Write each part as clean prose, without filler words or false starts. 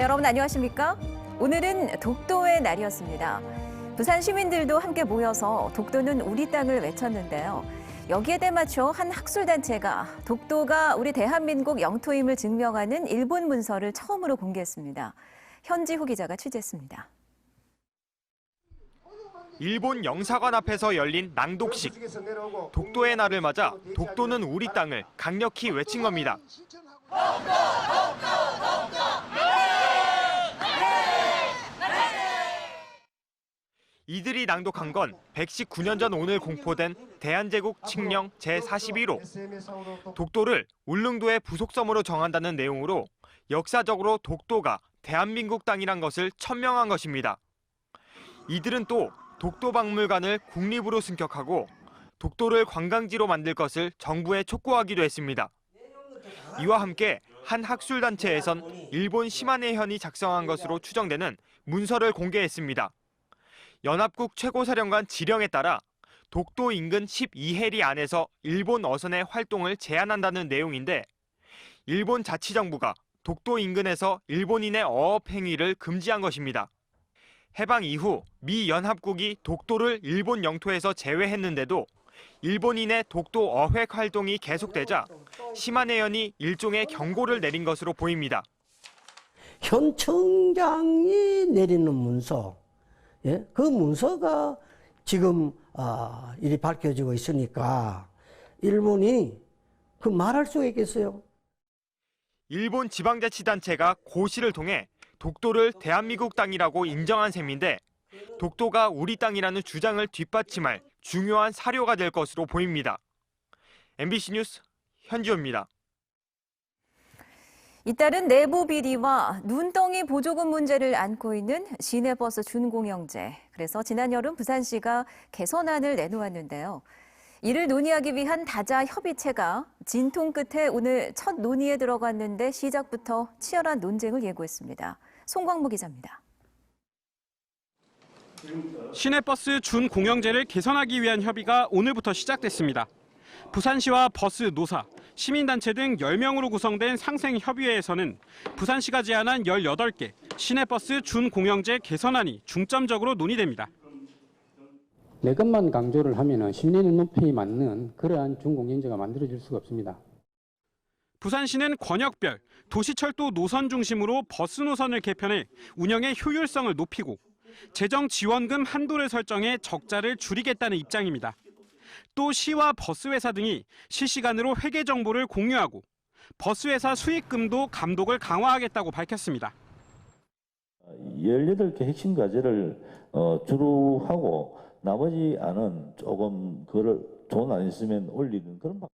여러분 안녕하십니까? 오늘은 독도의 날이었습니다. 부산 시민들도 함께 모여서 독도는 우리 땅을 외쳤는데요. 여기에 대맞춰 한 학술단체가 독도가 우리 대한민국 영토임을 증명하는 일본 문서를 처음으로 공개했습니다. 현지호 기자가 취재했습니다. 일본 영사관 앞에서 열린 낭독식. 독도의 날을 맞아 독도는 우리 땅을 강력히 외친 겁니다. 이들이 낭독한 건 119년 전 오늘 공포된 대한제국 칙령 제41호. 독도를 울릉도의 부속섬으로 정한다는 내용으로 역사적으로 독도가 대한민국 땅이란 것을 천명한 것입니다. 이들은 또 독도박물관을 국립으로 승격하고 독도를 관광지로 만들 것을 정부에 촉구하기도 했습니다. 이와 함께 한 학술단체에선 일본 시마네현이 작성한 것으로 추정되는 문서를 공개했습니다. 연합국 최고사령관 지령에 따라 독도 인근 12해리 안에서 일본 어선의 활동을 제한한다는 내용인데 일본 자치정부가 독도 인근에서 일본인의 어업 행위를 금지한 것입니다. 해방 이후 미 연합국이 독도를 일본 영토에서 제외했는데도 일본인의 독도 어획 활동이 계속되자 시마네현이 일종의 경고를 내린 것으로 보입니다. 현 청장이 내리는 문서, 그 문서가 지금 이리 밝혀지고 있으니까 일본이 그 말할 수가 있겠어요? 일본 지방자치단체가 고시를 통해 독도를 대한민국 땅이라고 인정한 셈인데 독도가 우리 땅이라는 주장을 뒷받침할 중요한 사료가 될 것으로 보입니다. MBC 뉴스 현지호입니다. 잇따른 내부 비리와 눈덩이 보조금 문제를 안고 있는 시내버스 준공영제. 그래서 지난 여름 부산시가 개선안을 내놓았는데요. 이를 논의하기 위한 다자 협의체가 진통 끝에 오늘 첫 논의에 들어갔는데 시작부터 치열한 논쟁을 예고했습니다. 송광무 기자입니다. 시내버스 준공영제를 개선하기 위한 협의가 오늘부터 시작됐습니다. 부산시와 버스 노사, 시민단체 등 10명으로 구성된 상생협의회에서는 부산시가 제안한 18개 시내버스 준공영제 개선안이 중점적으로 논의됩니다. 내 것만 강조를 하면 시민의 눈높이에 맞는 그러한 준공영제가 만들어질 수가 없습니다. 부산시는 권역별, 도시철도 노선 중심으로 버스 노선을 개편해 운영의 효율성을 높이고 재정 지원금 한도를 설정해 적자를 줄이겠다는 입장입니다. 또 시와 버스회사 등이 실시간으로 회계 정보를 공유하고 버스회사 수익금도 감독을 강화하겠다고 밝혔습니다. 18개 핵심 과제를 주로 하고 나머지 안은 조금 그걸 돈 안 있으면 올리는 그런 방법.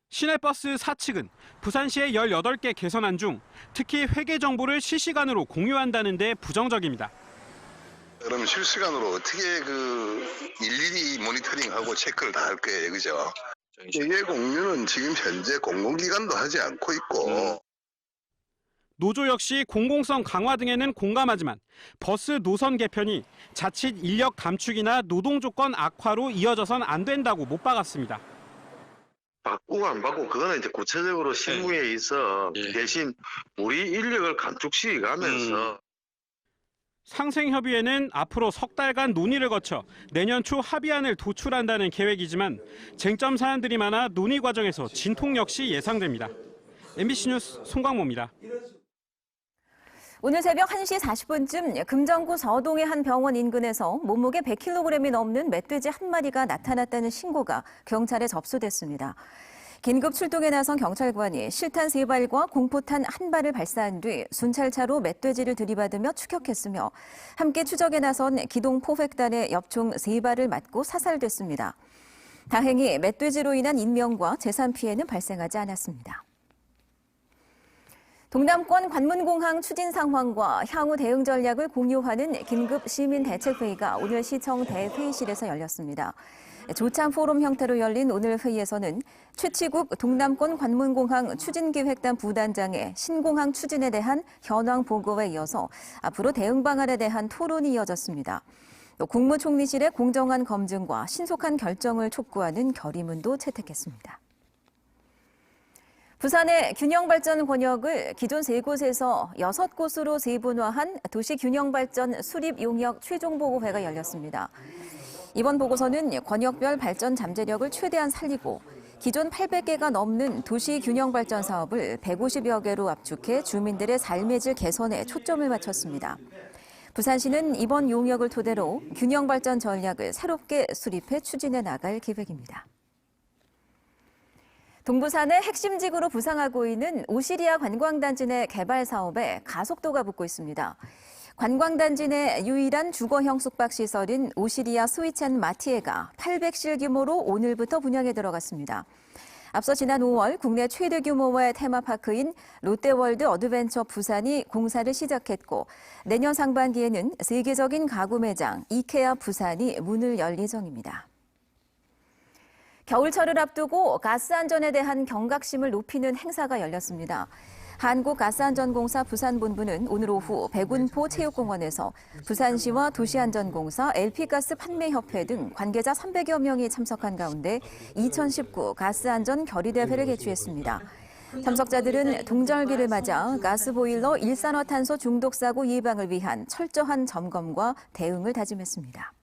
시내버스 사측은 부산시의 18개 개선안 중 특히 회계 정보를 실시간으로 공유한다는 데 부정적입니다. 그럼 실시간으로 어떻게 일일이 모니터링하고 체크를 다 할 거예요, 그죠? 회계 공유는 지금 현재 공공기관도 하지 않고 있고. 노조 역시 공공성 강화 등에는 공감하지만 버스 노선 개편이 자칫 인력 감축이나 노동 조건 악화로 이어져선 안 된다고 못 박았습니다. 바꾸고 안 바꾸고 그거는 이제 구체적으로 실무에 있어 대신 우리 인력을 감축시켜 가면서 상생협의회는 앞으로 석 달간 논의를 거쳐 내년 초 합의안을 도출한다는 계획이지만 쟁점 사안들이 많아 논의 과정에서 진통 역시 예상됩니다. MBC 뉴스 송광모입니다. 오늘 새벽 1시 40분쯤 금정구 서동의 한 병원 인근에서 몸무게 100kg이 넘는 멧돼지 한 마리가 나타났다는 신고가 경찰에 접수됐습니다. 긴급 출동에 나선 경찰관이 실탄 3발과 공포탄 1발을 발사한 뒤 순찰차로 멧돼지를 들이받으며 추격했으며 함께 추적에 나선 기동 포획단의 엽총 3발을 맞고 사살됐습니다. 다행히 멧돼지로 인한 인명과 재산 피해는 발생하지 않았습니다. 동남권 관문공항 추진 상황과 향후 대응 전략을 공유하는 긴급 시민대책회의가 오늘 시청 대회의실에서 열렸습니다. 조찬 포럼 형태로 열린 오늘 회의에서는 최치국 동남권 관문공항 추진기획단 부단장의 신공항 추진에 대한 현황 보고에 이어서 앞으로 대응 방안에 대한 토론이 이어졌습니다. 또 국무총리실의 공정한 검증과 신속한 결정을 촉구하는 결의문도 채택했습니다. 부산의 균형발전 권역을 기존 3곳에서 6곳으로 세분화한 도시균형발전 수립용역 최종보고회가 열렸습니다. 이번 보고서는 권역별 발전 잠재력을 최대한 살리고 기존 800개가 넘는 도시균형발전 사업을 150여 개로 압축해 주민들의 삶의 질 개선에 초점을 맞췄습니다. 부산시는 이번 용역을 토대로 균형발전 전략을 새롭게 수립해 추진해 나갈 계획입니다. 동부산의 핵심지구로 부상하고 있는 오시리아 관광단지 내 개발 사업에 가속도가 붙고 있습니다. 관광단지 내 유일한 주거형 숙박시설인 오시리아 스위첸 마티에가 800실 규모로 오늘부터 분양에 들어갔습니다. 앞서 지난 5월 국내 최대 규모의 테마파크인 롯데월드 어드벤처 부산이 공사를 시작했고 내년 상반기에는 세계적인 가구 매장 이케아 부산이 문을 열 예정입니다. 겨울철을 앞두고 가스 안전에 대한 경각심을 높이는 행사가 열렸습니다. 한국가스안전공사 부산본부는 오늘 오후 백운포 체육공원에서 부산시와 도시안전공사, LP가스 판매협회 등 관계자 300여 명이 참석한 가운데 2019 가스안전 결의대회를 개최했습니다. 참석자들은 동절기를 맞아 가스보일러 일산화탄소 중독 사고 예방을 위한 철저한 점검과 대응을 다짐했습니다.